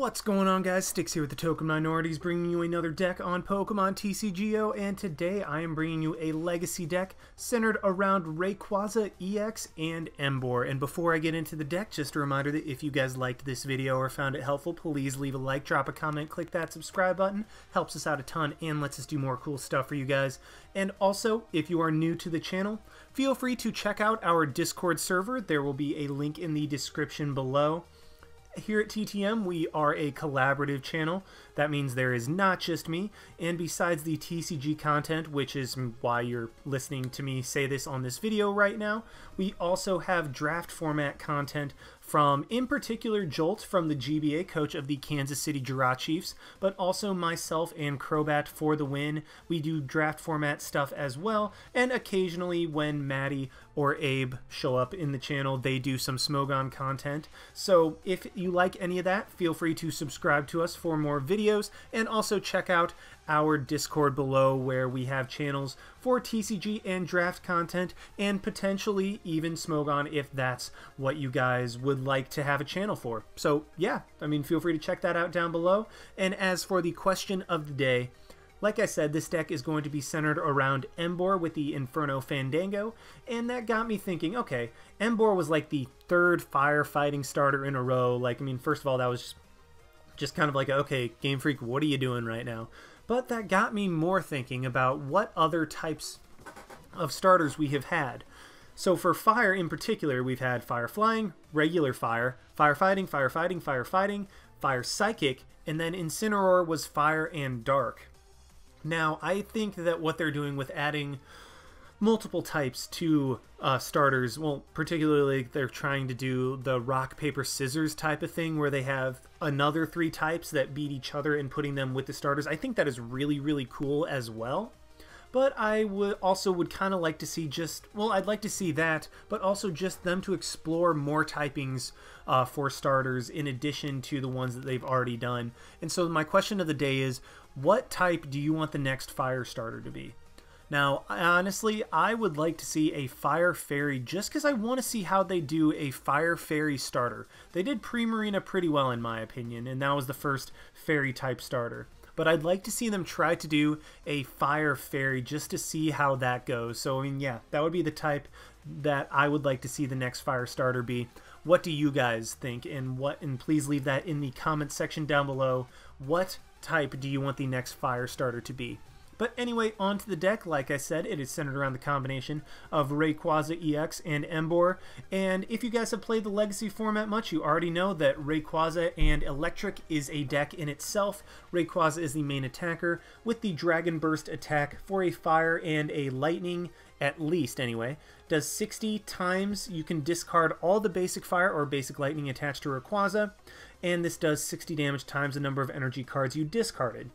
What's going on, guys? Sticks here with the Token Minorities, bringing you another deck on Pokemon TCGO, and today I am bringing you a legacy deck centered around Rayquaza-EX and Emboar. And before I get into the deck, just a reminder that if you guys liked this video or found it helpful, please leave a like, drop a comment, click that subscribe button. Helps us out a ton and lets us do more cool stuff for you guys. And also, if you are new to the channel, feel free to check out our Discord server. There will be a link in the description below. Here at TTM, we are a collaborative channel. That means there is not just me, and besides the TCG content, which is why you're listening to me say this on this video right now, we also have draft format content from, in particular, Jolt from the GBA, coach of the Kansas City Giraffe Chiefs, but also myself and Crobat for the win. We do draft format stuff as well, and occasionally when Maddie or Abe show up in the channel, they do some Smogon content. So if you like any of that, feel free to subscribe to us for more videos, and also check out our Discord below where we have channels for TCG and draft content, and potentially even Smogon if that's what you guys would like to have a channel for. So yeah, I mean, feel free to check that out down below. And as for the question of the day, like I said, this deck is going to be centered around Emboar with the Inferno Fandango, and that got me thinking, okay, Emboar was like the third firefighting starter in a row. Like, I mean, first of all, that was just kind of like, okay, Game Freak, what are you doing right now? But that got me more thinking about what other types of starters we have had. So for fire in particular, we've had fire flying, regular fire, firefighting, firefighting, firefighting, fire psychic, and then Incineroar was fire and dark. Now, I think that what they're doing with adding multiple types to starters, well, particularly they're trying to do the rock, paper, scissors type of thing where they have another 3 types that beat each other and putting them with the starters. I think that is really, really cool as well. But I would kind of like to see just, well, I'd like to see that, but also just them to explore more typings for starters in addition to the ones that they've already done. And so my question of the day is, what type do you want the next fire starter to be? Now, honestly, I would like to see a Fire Fairy just because I want to see how they do a Fire Fairy starter. They did Primarina pretty well in my opinion, and that was the first Fairy type starter. But I'd like to see them try to do a Fire Fairy just to see how that goes. So, I mean, yeah, that would be the type that I would like to see the next fire starter be. What do you guys think? And please leave that in the comments section down below. What type do you want the next fire starter to be? But anyway, onto the deck. Like I said, it is centered around the combination of Rayquaza-EX and Emboar. And if you guys have played the Legacy format much, you already know that Rayquaza and Electric is a deck in itself. Rayquaza is the main attacker with the Dragon Burst attack for a fire and a lightning, at least anyway. Does 60 times. You can discard all the basic fire or basic lightning attached to Rayquaza. And this does 60 damage times the number of energy cards you discarded.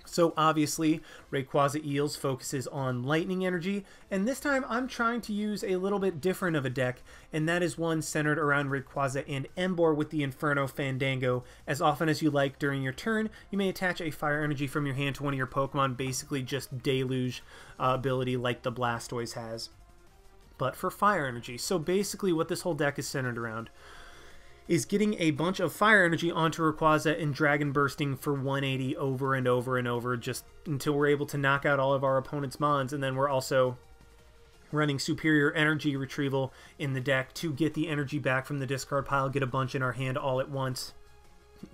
So obviously, Rayquaza Eels focuses on lightning energy, and this time I'm trying to use a little bit different of a deck, and that is one centered around Rayquaza and Emboar with the Inferno Fandango. As often as you like during your turn, you may attach a fire energy from your hand to one of your Pokemon, basically just deluge ability like the Blastoise has, but for fire energy. So basically what this whole deck is centered around is getting a bunch of fire energy onto Rayquaza and Dragon Bursting for 180 over and over and over, just until we're able to knock out all of our opponent's mons. And then we're also running superior energy retrieval in the deck to get the energy back from the discard pile, get a bunch in our hand all at once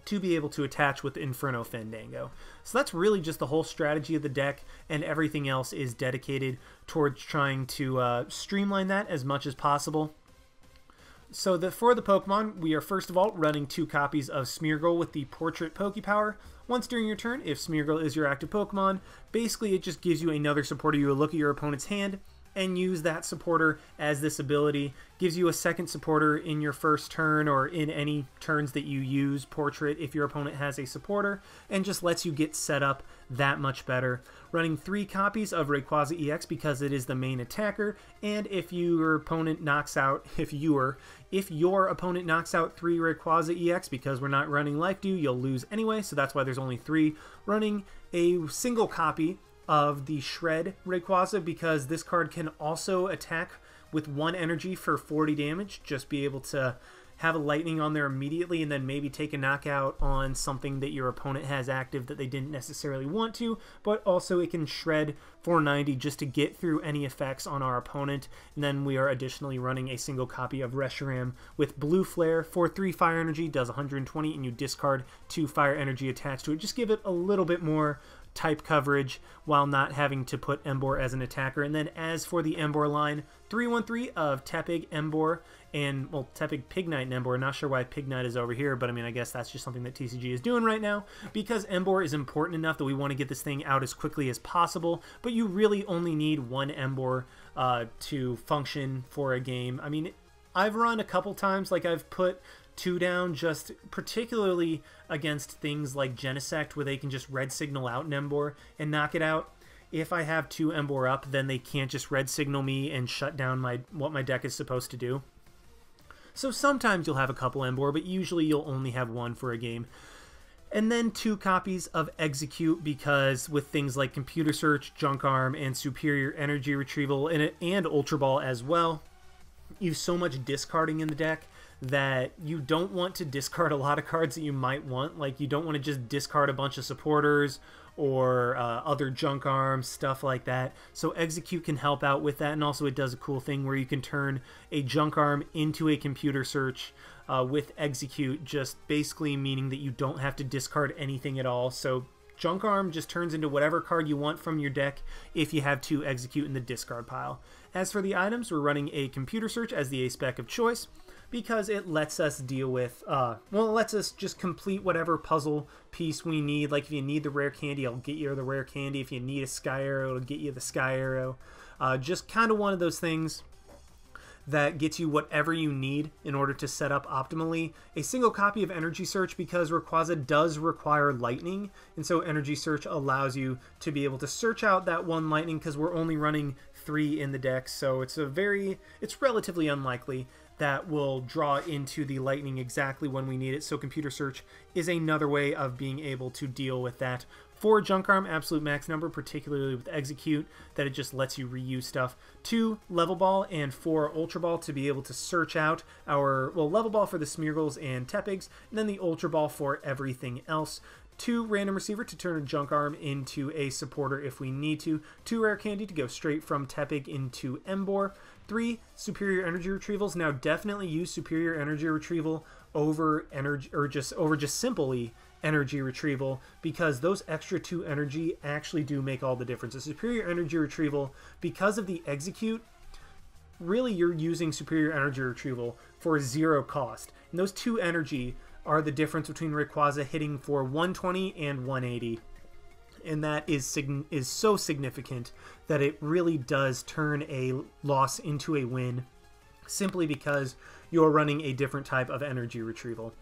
to be able to attach with the Inferno Fandango. So that's really just the whole strategy of the deck, and everything else is dedicated towards trying to streamline that as much as possible. So for the Pokemon, we are first of all running 2 copies of Smeargle with the Portrait Pokepower. Once during your turn, if Smeargle is your active Pokemon, basically it just gives you another supporter. You will look at your opponent's hand and use that supporter as this ability. Gives you a second supporter in your first turn or in any turns that you use Portrait if your opponent has a supporter, and just lets you get set up that much better. Running 3 copies of Rayquaza-EX because it is the main attacker, and if your opponent knocks out, if your opponent knocks out 3 Rayquaza-EX, because we're not running Life Dew, you'll lose anyway, so that's why there's only 3. Running a single copy of the Shred Rayquaza because this card can also attack with 1 energy for 40 damage, just be able to have a lightning on there immediately and then maybe take a knockout on something that your opponent has active that they didn't necessarily want to, but also it can shred 490 just to get through any effects on our opponent. And then we are additionally running a single copy of Reshiram with Blue Flare for 3 fire energy, does 120, and you discard 2 fire energy attached to it. Just give it a little bit more type coverage while not having to put Emboar as an attacker. And then as for the Emboar line, 313 of Tepig, Emboar, and, well, Tepig, Pignite, and Emboar. Not sure why Pignite is over here, but I mean, I guess that's just something that TCG is doing right now, because Emboar is important enough that we want to get this thing out as quickly as possible, but you really only need 1 Emboar to function for a game. I mean, I've run a couple times, like I've put 2 down just particularly against things like Genesect, where they can just red signal out an Emboar and knock it out. If I have 2 Emboar up, then they can't just red signal me and shut down what my deck is supposed to do. So sometimes you'll have a couple Emboar, but usually you'll only have 1 for a game. And then 2 copies of Exeggcute, because with things like Computer Search, Junk Arm, and Superior Energy Retrieval, and Ultra Ball as well, you have so much discarding in the deck that you don't want to discard a lot of cards that you might want. Like, you don't want to just discard a bunch of supporters or other junk arms, stuff like that. So Exeggcute can help out with that, and also it does a cool thing where you can turn a junk arm into a computer search with Exeggcute, just basically meaning that you don't have to discard anything at all. So junk arm just turns into whatever card you want from your deck if you have 2 Exeggcute in the discard pile. As for the items, we're running a computer search as the A-spec of choice, because it lets us deal with, well, it lets us just complete whatever puzzle piece we need. Like, if you need the rare candy, I'll get you the rare candy. If you need a Skyarrow, it'll get you the Skyarrow. Just kind of one of those things that gets you whatever you need in order to set up optimally. A single copy of Energy Search, because Rayquaza does require lightning, and so Energy Search allows you to be able to search out that 1 lightning, because we're only running 3 in the deck, so it's relatively unlikely that will draw into the lightning exactly when we need it. So Computer Search is another way of being able to deal with that. 4 Junk Arm, absolute max number, particularly with Exeggcute, that it just lets you reuse stuff. 2 Level Ball and 4 Ultra Ball to be able to search out our, well, Level Ball for the Smeargles and Tepigs, and then the Ultra Ball for everything else. 2 Random Receiver to turn a Junk Arm into a supporter if we need to. 2 Rare Candy to go straight from Tepig into Emboar. 3 Superior Energy Retrievals. Now definitely use Superior Energy Retrieval over just simply Energy Retrieval, because those extra 2 energy actually do make all the difference. A Superior Energy Retrieval, because of the Exeggcute, really you're using Superior Energy Retrieval for 0 cost. And those 2 energy are the difference between Rayquaza hitting for 120 and 180. And that is so significant that it really does turn a loss into a win, simply because you're running a different type of energy retrieval.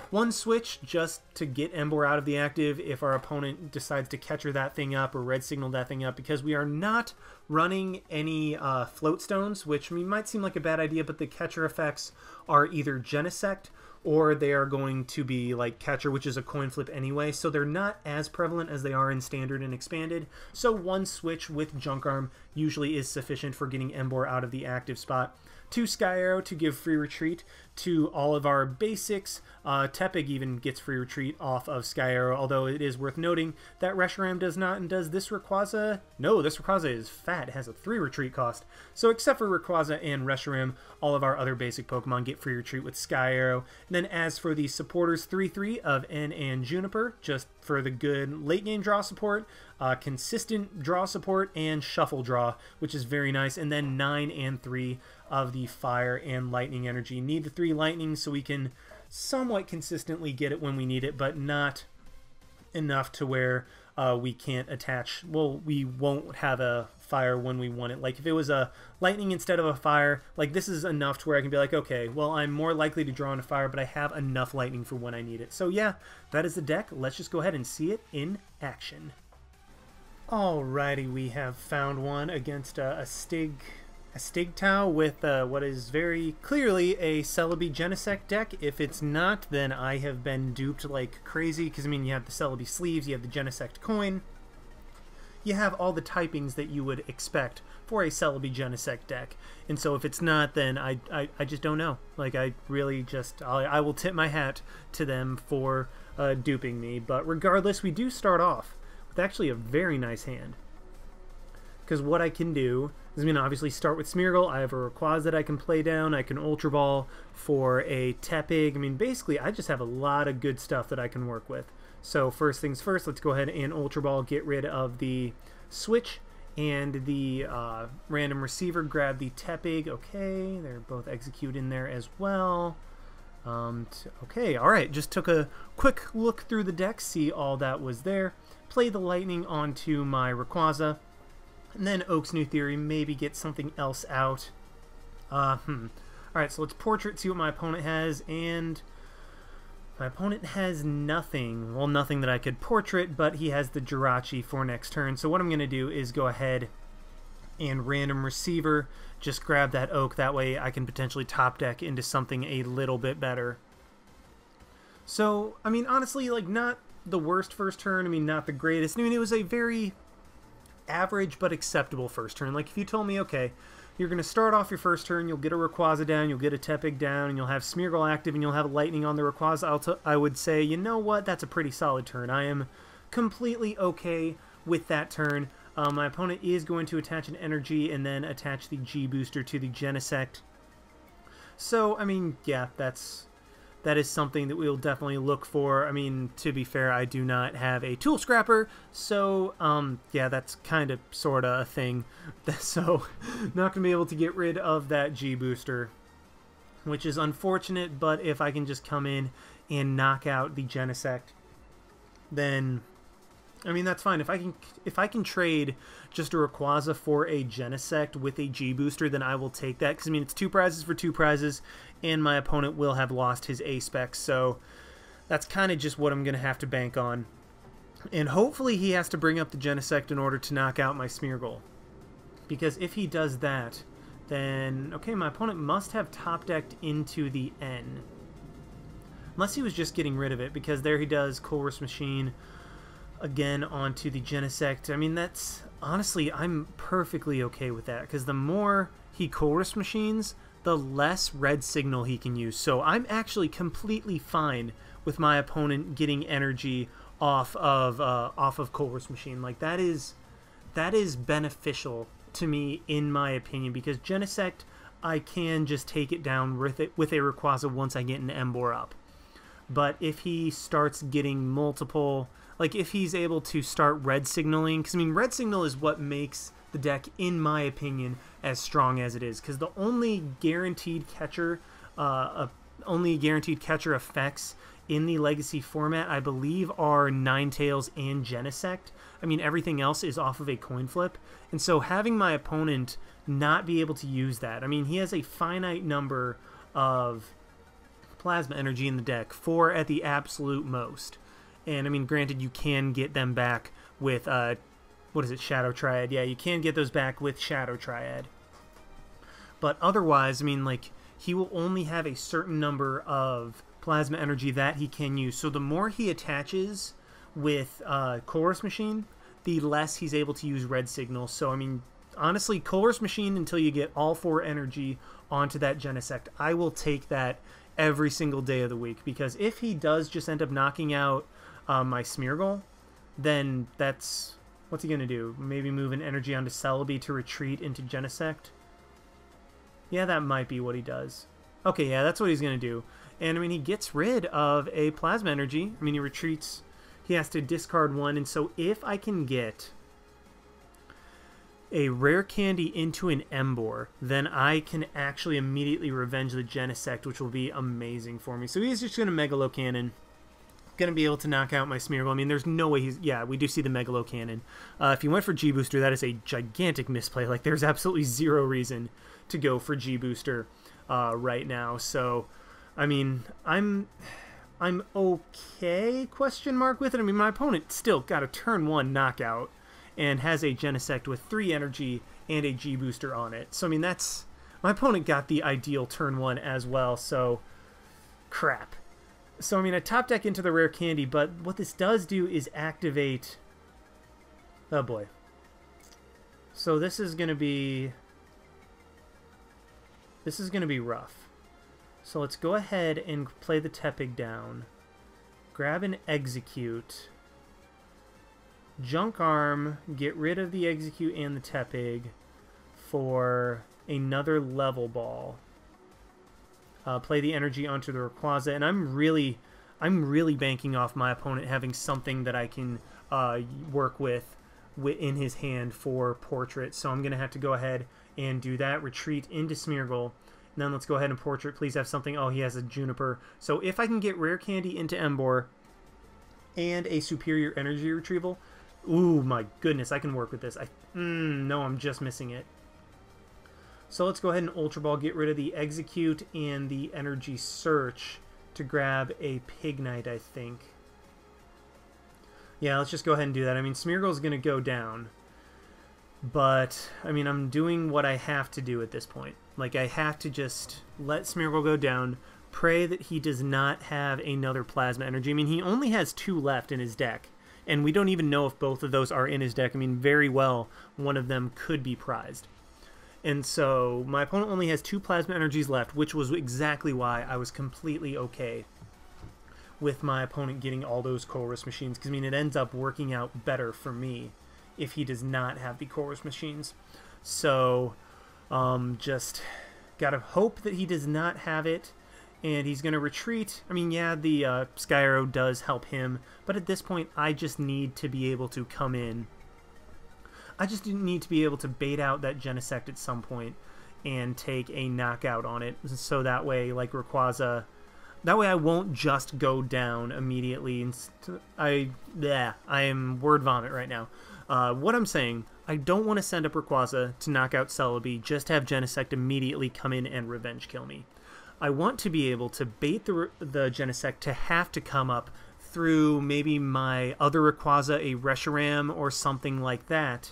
1 switch just to get Emboar out of the active if our opponent decides to catcher that thing up or red signal that thing up, because we are not running any float stones, which might seem like a bad idea, but the catcher effects are either Genesect or they are going to be like catcher, which is a coin flip anyway, so they're not as prevalent as they are in standard and expanded. So 1 switch with Junk Arm usually is sufficient for getting Emboar out of the active spot. 2 Skyarrow to give free retreat to all of our basics. Tepig even gets free retreat off of Skyarrow, although it is worth noting that Reshiram does not, and does this Rayquaza? No, this Rayquaza is fat. It has a 3 retreat cost. So except for Rayquaza and Reshiram, all of our other basic Pokemon get free retreat with Skyarrow. And then as for the supporters, 3-3 of N and Juniper, just for the good late game draw support, consistent draw support, and shuffle draw, which is very nice. And then 9 and 3 of the fire and lightning energy. Need the 3 lightning so we can somewhat consistently get it when we need it, but not enough to where we can't attach, well, we won't have a fire when we want it. Like if it was a lightning instead of a fire, like this is enough to where I can be like, okay, well, I'm more likely to draw on a fire, but I have enough lightning for when I need it. So yeah, that is the deck. Let's just go ahead and see it in action. Alrighty, we have found one against a Stigtao with what is very clearly a Celebi Genesect deck. If it's not, then I have been duped like crazy, because I mean, you have the Celebi sleeves, you have the Genesect coin, you have all the typings that you would expect for a Celebi Genesect deck. And so if it's not, then I just don't know. Like, I really just, I will tip my hat to them for duping me. But regardless, we do start off with actually a very nice hand. Because what I can do is, obviously start with Smeargle. I have a Rayquaza that I can play down. I can Ultra Ball for a Tepig. Basically, I just have a lot of good stuff that I can work with. So first things first, let's go ahead and Ultra Ball, get rid of the Switch and the Random Receiver, grab the Tepig. Okay, they're both Exeggcute in there as well. Okay, alright, just took a quick look through the deck, see all that was there. Play the Lightning onto my Rayquaza, and then Oak's New Theory, maybe get something else out. Alright, so let's Portrait, see what my opponent has, and my opponent has nothing. Well, nothing that I could Portrait, but he has the Jirachi for next turn. So what I'm going to do is go ahead and Random Receiver, just grab that Oak. That way I can potentially top deck into something a little bit better. So, honestly, like, not the worst first turn. Not the greatest. It was a very average but acceptable first turn. Like, if you told me, okay, you're going to start off your first turn, you'll get a Rayquaza down, you'll get a Tepig down, and you'll have Smeargle active, and you'll have Lightning on the Rayquaza, I would say, you know what, that's a pretty solid turn. I am completely okay with that turn. My opponent is going to attach an Energy and then attach the G-Booster to the Genesect. So, yeah, that is something that we'll definitely look for. To be fair, I do not have a Tool Scrapper, so, yeah, that's kind of, sort of a thing. So, not going to be able to get rid of that G-Booster, which is unfortunate, but if I can just come in and knock out the Genesect, then, that's fine. If I can trade just a Rayquaza for a Genesect with a G-Booster, then I will take that, because, it's 2 prizes for 2 prizes, and my opponent will have lost his A-Spec, so that's kind of just what I'm going to have to bank on. And hopefully he has to bring up the Genesect in order to knock out my Smeargle. Because if he does that, then, okay, my opponent must have top-decked into the N. Unless he was just getting rid of it, because there he does, Colress Machine, again onto the Genesect. That's, honestly, I'm perfectly okay with that, because the more he Colress Machines, the less red signal he can use. So I'm actually completely fine with my opponent getting energy off of Colress Machine. Like, that is beneficial to me, in my opinion, because Genesect, I can just take it down with a Rayquaza once I get an Emboar up. But if he starts getting multiple, like, if he's able to start red signaling, because red signal is what makes the deck, in my opinion, as strong as it is, because the only guaranteed catcher effects in the Legacy format, I believe, are Ninetales and Genesect. Everything else is off of a coin flip, and so having my opponent not be able to use that, he has a finite number of Plasma Energy in the deck, 4 at the absolute most, and granted, you can get them back with what is it, Shadow Triad? Yeah, you can get those back with Shadow Triad. But otherwise, like, he will only have a certain number of Plasma Energy that he can use. So the more he attaches with Colress Machine, the less he's able to use Red Signal. So, honestly, Colress Machine until you get all 4 energy onto that Genesect. I will take that every single day of the week, because if he does just end up knocking out my Smeargle, then that's... what's he going to do? Maybe move an energy onto Celebi to retreat into Genesect? Yeah, that might be what he does. Okay, yeah, that's what he's going to do. And, he gets rid of a Plasma Energy. He retreats. He has to discard 1. And so if I can get a Rare Candy into an Emboar, then I can actually immediately revenge the Genesect, which will be amazing for me. So he's just going to Megalo Cannon. Going to be able to knock out my Smeargle. There's no way he's... yeah, we do see the Megalo Cannon. If you went for G-Booster, that is a gigantic misplay. Like, there's absolutely zero reason to go for G-Booster right now. So, I'm okay, question mark, with it. My opponent still got a turn 1 knockout and has a Genesect with 3 energy and a G-Booster on it. So, that's... my opponent got the ideal turn 1 as well, so... crap. So, I top deck into the Rare Candy, but what this does do is activate... oh boy. So this is gonna be rough. So let's go ahead and play the Tepig down. Grab an Exeggcute. Junk Arm, get rid of the Exeggcute and the Tepig for another Level Ball. Play the energy onto the Rayquaza, and I'm really banking off my opponent having something that I can work with in his hand for Portrait. So I'm going to have to go ahead and do that. Retreat into Smeargle. And then let's go ahead and Portrait. Please have something. Oh, he has a Juniper. So if I can get Rare Candy into Emboar and a superior energy retrieval, ooh, my goodness, I can work with this. No, I'm just missing it. So let's go ahead and Ultra Ball, get rid of the Exeggcute and the Energy Search to grab a Pignite, I think. Yeah, let's just go ahead and do that. I mean, Smeargle's going to go down. But, I mean, I'm doing what I have to do at this point. Like, I have to just let Smeargle go down, pray that he does not have another Plasma Energy. I mean, he only has 2 left in his deck. And we don't even know if both of those are in his deck. I mean, very well, one of them could be prized. And so my opponent only has 2 Plasma Energies left, which was exactly why I was completely okay with my opponent getting all those Chorus Machines. Because, I mean, it ends up working out better for me if he does not have the Chorus Machines. So, just gotta hope that he does not have it. And he's going to retreat. I mean, yeah, the Skyarrow does help him. But at this point, I just need to be able to come in. I just need to be able to bait out that Genesect at some point and take a knockout on it. So that way, like Rayquaza, that way I won't just go down immediately. I am word vomit right now. What I'm saying, I don't want to send up Rayquaza to knock out Celebi, just have Genesect immediately come in and revenge kill me. I want to be able to bait the Genesect to have to come up through maybe my other Rayquaza, a Reshiram or something like that,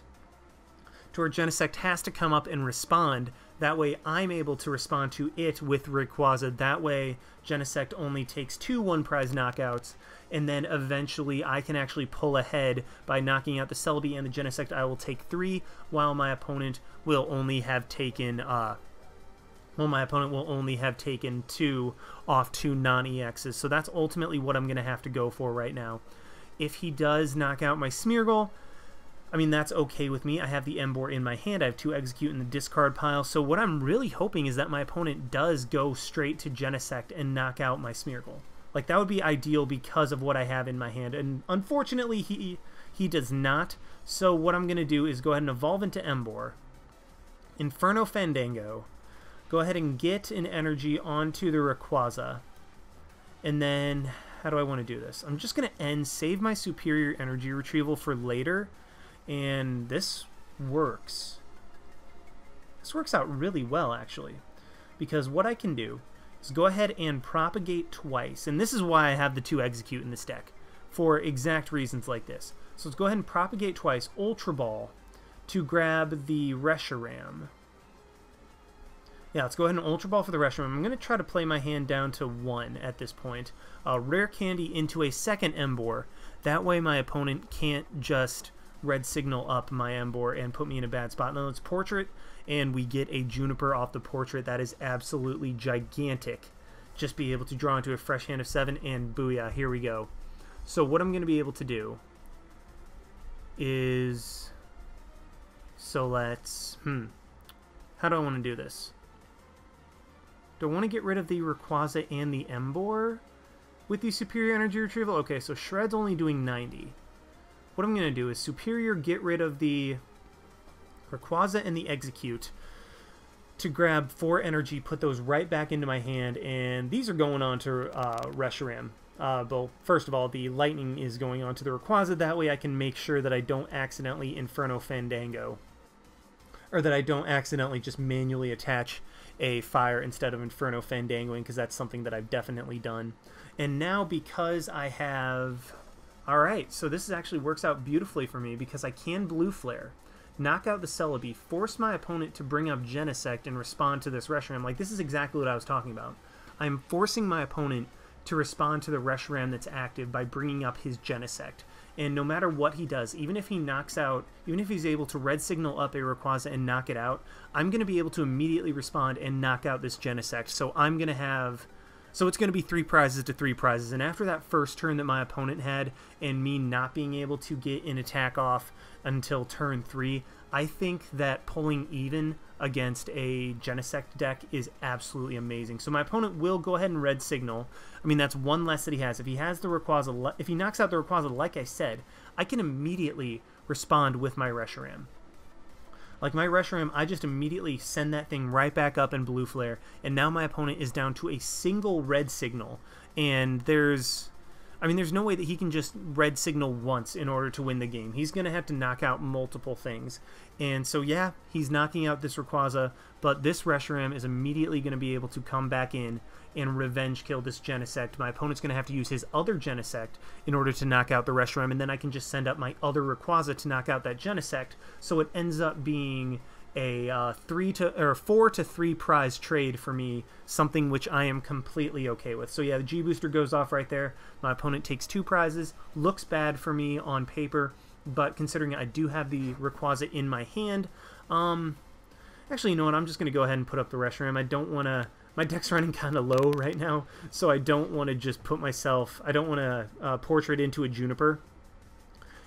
to where Genesect has to come up and respond. That way I'm able to respond to it with Rayquaza. That way Genesect only takes 2 one-prize knockouts, and then eventually I can actually pull ahead by knocking out the Celebi and the Genesect. I will take 3, while my opponent will only have taken 2 off 2 non-EXs. So that's ultimately what I'm going to have to go for right now. If he does knock out my Smeargle, I mean, that's okay with me. I have the Emboar in my hand. I have 2 Exeggcute in the discard pile. So what I'm really hoping is that my opponent does go straight to Genesect and knock out my Smeargle. Like, that would be ideal because of what I have in my hand. And unfortunately, he does not. So what I'm going to do is go ahead and evolve into Emboar. Inferno Fandango. Go ahead and get an energy onto the Rayquaza. And then, how do I want to do this? I'm just going to save my superior energy retrieval for later. And this works. This works out really well, actually. Because what I can do is go ahead and propagate twice. And this is why I have the 2 Exeggcute in this deck, for exact reasons like this. So let's go ahead and propagate twice. Ultra Ball to grab the Reshiram. Yeah, let's go ahead and Ultra Ball for the Reshiram. I'm going to try to play my hand down to 1 at this point. Rare Candy into a second Emboar. That way my opponent can't just red signal up my Emboar and put me in a bad spot. Now let's Portrait, and we get a Juniper off the Portrait. That is absolutely gigantic. Just be able to draw into a fresh hand of 7, and booyah, here we go. So what I'm going to be able to do is... So let's... How do I want to do this? Do I want to get rid of the Rayquaza and the Emboar with the superior energy retrieval? Okay, so Shred's only doing 90. What I'm going to do is superior, get rid of the Rayquaza and the Exeggcute to grab 4 energy, put those right back into my hand, and these are going on to Reshiram. Well, first of all, the lightning is going on to the Rayquaza. That way I can make sure that I don't accidentally Inferno Fandango, or that I don't accidentally just manually attach a fire instead of Inferno Fandangoing, because that's something that I've definitely done. And now because I have... Alright, so this actually works out beautifully for me because I can Blue Flare, knock out the Celebi, force my opponent to bring up Genesect and respond to this Reshiram. Like, this is exactly what I was talking about. I'm forcing my opponent to respond to the Reshiram that's active by bringing up his Genesect. and no matter what he does, even if he knocks out, even if he's able to red signal up a Rayquaza and knock it out, I'm going to be able to immediately respond and knock out this Genesect. So I'm going to have... So it's going to be 3 prizes to 3 prizes, and after that first turn that my opponent had, and me not being able to get an attack off until turn 3, I think that pulling even against a Genesect deck is absolutely amazing. So my opponent will go ahead and red signal. I mean, that's one less that he has. If he has the Rayquaza, if he knocks out the Rayquaza, like I said, I can immediately respond with my Reshiram. Like my Reshiram, I just immediately send that thing right back up in Blue Flare, and now my opponent is down to a single red signal, and there's no way that he can just red signal once in order to win the game. He's going to have to knock out multiple things. And so, yeah, he's knocking out this Rayquaza, but this Reshiram is immediately going to be able to come back in and revenge kill this Genesect. My opponent's going to have to use his other Genesect in order to knock out the Reshiram, and then I can just send up my other Rayquaza to knock out that Genesect. So it ends up being a 4 to 3 prize trade for me, something which I am completely okay with. So yeah, the G booster goes off right there. My opponent takes 2 prizes. Looks bad for me on paper, but considering I do have the Rayquaza in my hand, actually, you know what? I'm just going to go ahead and put up the Reshiram. I don't want to... My deck's running kind of low right now, so I don't want to just put myself... I don't want to portrait into a Juniper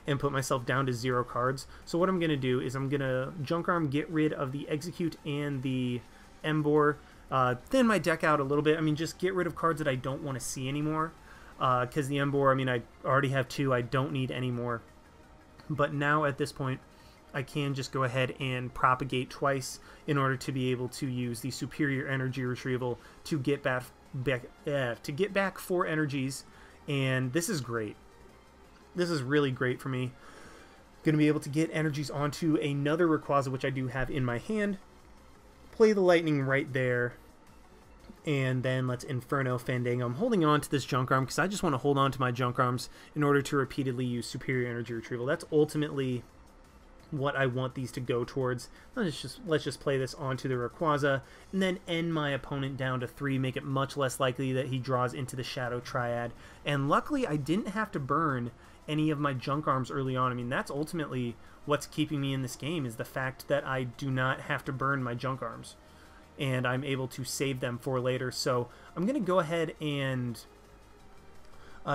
and put myself down to 0 cards. So what I'm going to do is I'm going to Junk Arm, get rid of the Exeggcute and the Emboar, thin my deck out a little bit. I mean, just get rid of cards that I don't want to see anymore, because the Emboar, I mean, I already have 2. I don't need any more. But now at this point, I can just go ahead and propagate twice in order to be able to use the superior energy retrieval to get back 4 energies, and this is great. This is really great for me. Going to be able to get energies onto another Rayquaza, which I do have in my hand. Play the Lightning right there, and then let's Inferno Fandango. I'm holding on to this Junk Arm because I just want to hold on to my Junk Arms in order to repeatedly use superior energy retrieval. That's ultimately what I want these to go towards. Let's just play this onto the Rayquaza and then end my opponent down to 3, make it much less likely that he draws into the Shadow Triad. And luckily I didn't have to burn any of my Junk Arms early on. I mean, that's ultimately what's keeping me in this game, is the fact that I do not have to burn my Junk Arms, and I'm able to save them for later. So I'm going to go ahead and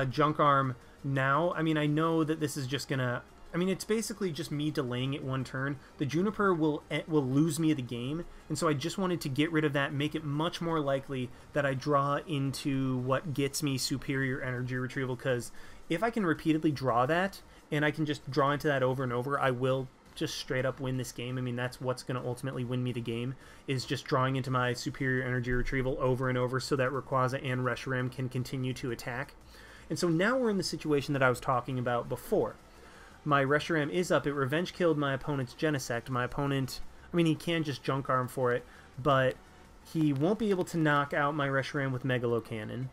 Junk Arm now. I mean, I know that this is just going to... I mean, it's basically just me delaying it 1 turn. The Juniper will lose me the game, and so I just wanted to get rid of that, make it much more likely that I draw into what gets me superior energy retrieval, because if I can repeatedly draw that, and I can just draw into that over and over, I will just straight up win this game. I mean, that's what's going to ultimately win me the game, is just drawing into my superior energy retrieval over and over so that Rayquaza and Reshiram can continue to attack. And so now we're in the situation that I was talking about before. My Reshiram is up. It revenge killed my opponent's Genesect. My opponent, I mean, he can just Junk Arm for it, but he won't be able to knock out my Reshiram with Megalo Cannon.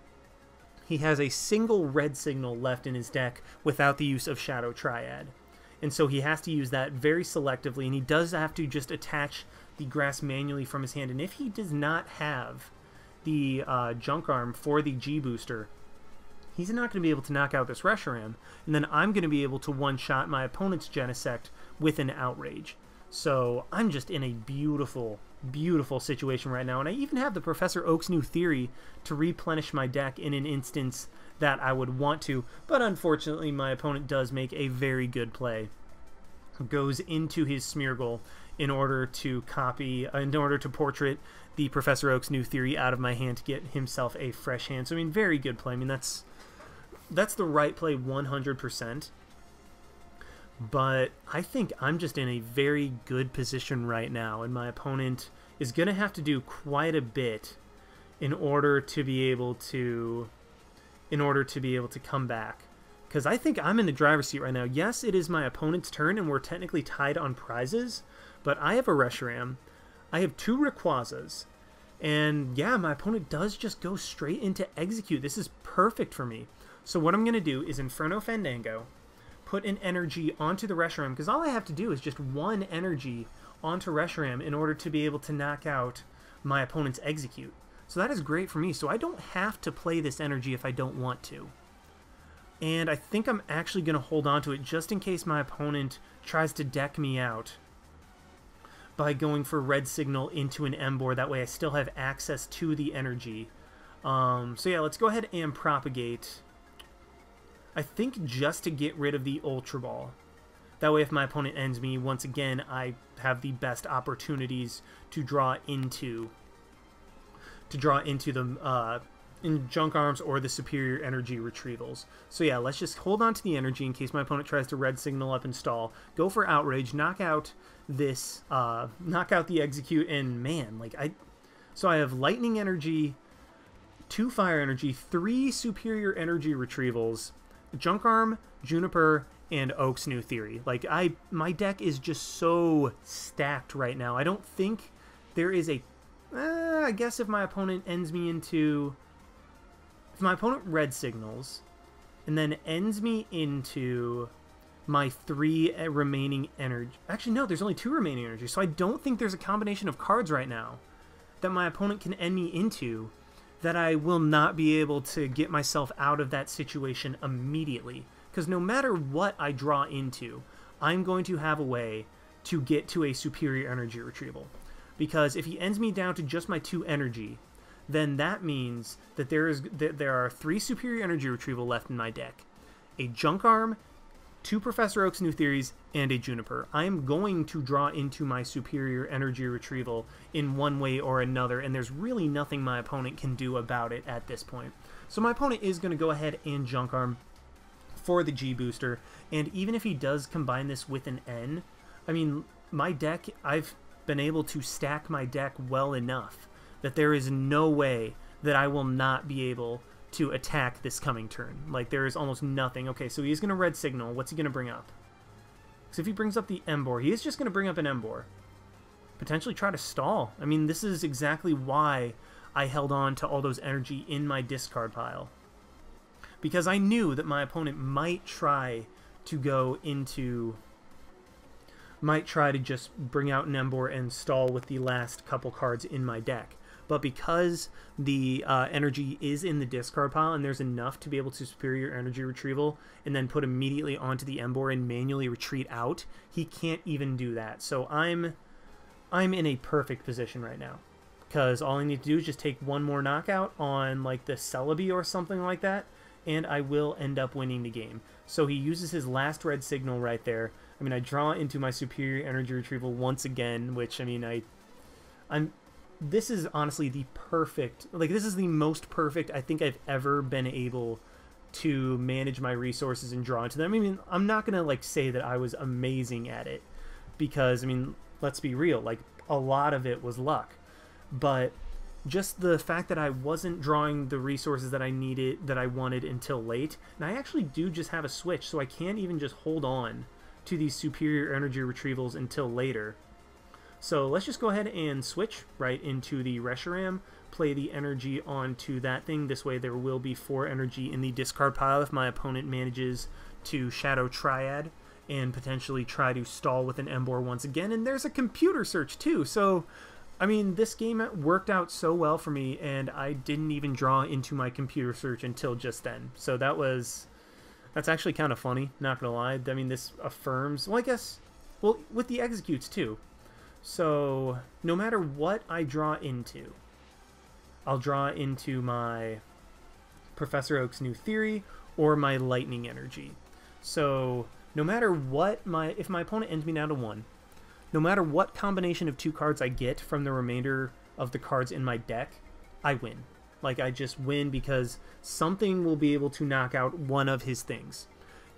He has a single red signal left in his deck without the use of Shadow Triad. And so he has to use that very selectively, and he does have to just attach the grass manually from his hand. And if he does not have the Junk Arm for the G booster, he's not going to be able to knock out this Reshiram, and then I'm going to be able to one-shot my opponent's Genesect with an Outrage. So I'm just in a beautiful, beautiful situation right now, and I even have the Professor Oak's new theory to replenish my deck in an instance that I would want to, but unfortunately my opponent does make a very good play. Goes into his Smeargle in order to portrait the Professor Oak's new theory out of my hand to get himself a fresh hand. So I mean, very good play. I mean, that's the right play 100%. But I think I'm just in a very good position right now, and my opponent is going to have to do quite a bit in order to be able to come back. Because I think I'm in the driver's seat right now. Yes, it is my opponent's turn, and we're technically tied on prizes, but I have a Reshiram. I have 2 Rayquazas. And yeah, my opponent does just go straight into Exeggcute. This is perfect for me. So what I'm going to do is Inferno Fandango, put an energy onto the Reshiram, because all I have to do is just 1 energy onto Reshiram in order to be able to knock out my opponent's Exeggcute. So that is great for me. So I don't have to play this energy if I don't want to. And I think I'm actually going to hold on to it just in case my opponent tries to deck me out by going for red signal into an Emboar. That way I still have access to the energy. So yeah, let's go ahead and propagate. I think just to get rid of the Ultra Ball. That way if my opponent ends me, once again, I have the best opportunities to draw into the in Junk Arms or the Superior Energy Retrievals. So yeah, let's just hold on to the energy in case my opponent tries to red signal up and stall. Go for Outrage, knock out this, knock out the Exeggcute, and man, like so I have Lightning Energy, 2 Fire Energy, 3 Superior Energy Retrievals, Junk Arm, Juniper, and Oak's New Theory. Like my deck is just so stacked right now. I don't think there is a I guess if my opponent ends me into... If my opponent red signals and then ends me into my 3 remaining energy... Actually, no, there's only 2 remaining energy, so I don't think there's a combination of cards right now that my opponent can end me into that I will not be able to get myself out of that situation immediately. Because no matter what I draw into, I'm going to have a way to get to a Superior Energy Retrieval. Because if he ends me down to just my 2 energy, then that means that there are 3 Superior Energy Retrieval left in my deck. A Junk Arm, 2 Professor Oak's New Theories, and a Juniper. I am going to draw into my Superior Energy Retrieval in one way or another, and there's really nothing my opponent can do about it at this point. So my opponent is going to go ahead and Junk Arm for the G Booster, and even if he does combine this with an N, I mean, my deck, I've been able to stack my deck well enough that there is no way that I will not be able to attack this coming turn. Like, there is almost nothing. Okay, so he's going to red signal. What's he going to bring up? So if he brings up the Emboar, he is just going to bring up an Emboar. Potentially try to stall. I mean, this is exactly why I held on to all those energy in my discard pile. Because I knew that my opponent might try to go into... might try to just bring out an Emboar and stall with the last couple cards in my deck. But because the energy is in the discard pile and there's enough to be able to Superior Energy Retrieval and then put immediately onto the Emboar and manually retreat out, he can't even do that. So I'm in a perfect position right now. Because all I need to do is just take one more knockout on like the Celebi or something like that, and I will end up winning the game. So he uses his last red signal right there. I mean, I draw into my Superior Energy Retrieval once again, which, I mean, this is honestly the perfect, like, this is the most perfect I think I've ever been able to manage my resources and draw into them. I mean, I'm not going to, like, say that I was amazing at it, because, I mean, let's be real, like, a lot of it was luck. But just the fact that I wasn't drawing the resources that I needed, that I wanted until late, and I actually do just have a switch, so I can't even just hold on to these Superior Energy Retrievals until later. So let's just go ahead and switch right into the Reshiram, play the energy onto that thing. This way there will be 4 energy in the discard pile if my opponent manages to Shadow Triad and potentially try to stall with an Emboar once again. And there's a Computer Search too, so I mean, this game worked out so well for me, and I didn't even draw into my Computer Search until just then. So that's actually kind of funny, not gonna lie. I mean, this affirms, well, I guess, well, with the Exeggcutes too. So no matter what I draw into, I'll draw into my Professor Oak's New Theory or my Lightning Energy. So no matter what if my opponent ends me down to 1, no matter what combination of 2 cards I get from the remainder of the cards in my deck, I win. Like, I just win because something will be able to knock out one of his things.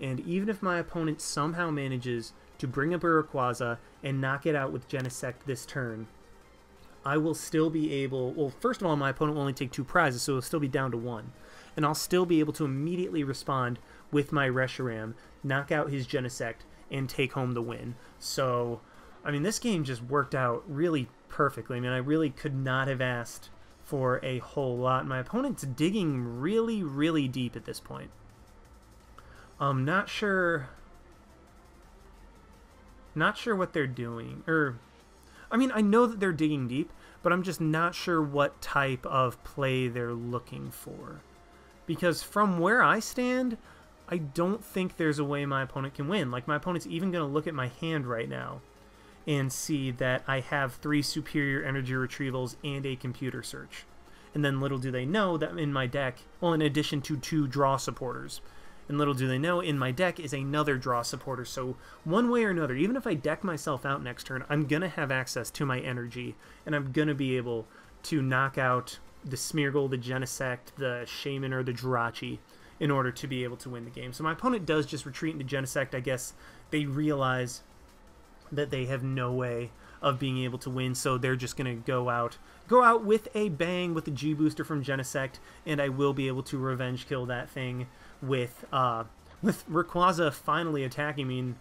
And even if my opponent somehow manages to bring up a Rayquaza and knock it out with Genesect this turn, I will still be able... Well, first of all, my opponent will only take 2 prizes, so it'll still be down to 1. And I'll still be able to immediately respond with my Reshiram, knock out his Genesect, and take home the win. So, I mean, this game just worked out really perfectly. I mean, I really could not have asked for a whole lot. My opponent's digging really, really deep at this point. I'm not sure what they're doing. I mean, I know that they're digging deep, but I'm just not sure what type of play they're looking for. Because from where I stand, I don't think there's a way my opponent can win. Like, my opponent's even going to look at my hand right now and see that I have 3 superior energy retrievals and a computer search. And then little do they know that in my deck, well, in addition to 2 draw supporters, and little do they know, in my deck is another draw supporter. So one way or another, even if I deck myself out next turn, I'm going to have access to my energy, and I'm going to be able to knock out the Smeargle, the Genesect, the Shaman, or the Jirachi in order to be able to win the game. So my opponent does just retreat into Genesect. I guess they realize that they have no way of being able to win, so they're just going to go out with a bang with the G-Booster from Genesect, and I will be able to revenge kill that thing with Rayquaza finally attacking. I mean,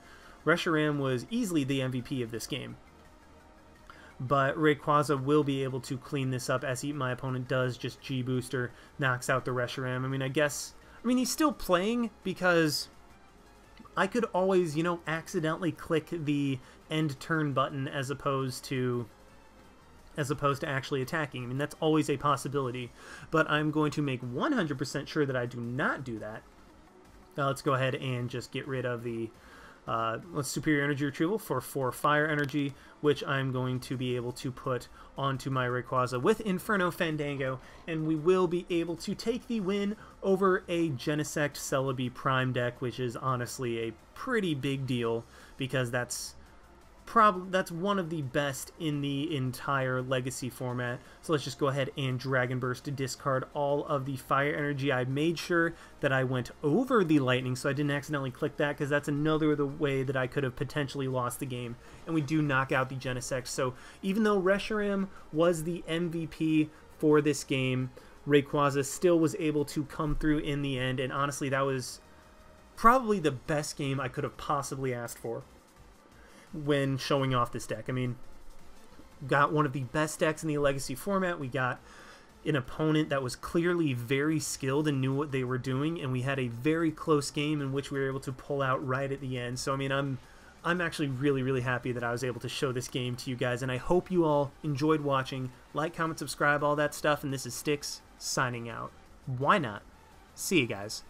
Reshiram was easily the MVP of this game, but Rayquaza will be able to clean this up as my opponent does just G-Booster, knocks out the Reshiram. I mean, he's still playing because I could always, you know, accidentally click the end turn button as opposed to actually attacking. I mean, that's always a possibility, but I'm going to make 100% sure that I do not do that. Now let's go ahead and just get rid of the superior energy retrieval for 4 fire energy, which I'm going to be able to put onto my Rayquaza with Inferno Fandango, and we will be able to take the win over a Genesect Celebi Prime deck, which is honestly a pretty big deal because that's one of the best in the entire Legacy format. So let's just go ahead and Dragon Burst to discard all of the fire energy. I made sure that I went over the lightning so I didn't accidentally click that, because that's another way that I could have potentially lost the game. And we do knock out the Genesect. So even though Reshiram was the MVP for this game, Rayquaza still was able to come through in the end, and honestly that was probably the best game I could have possibly asked for when showing off this deck. I mean, got one of the best decks in the Legacy format. We got an opponent that was clearly very skilled and knew what they were doing, and we had a very close game in which we were able to pull out right at the end. So I mean, I'm actually really happy that I was able to show this game to you guys, and I hope you all enjoyed watching. Like, comment, subscribe, all that stuff, and this is Styx signing out. Why not? See you guys.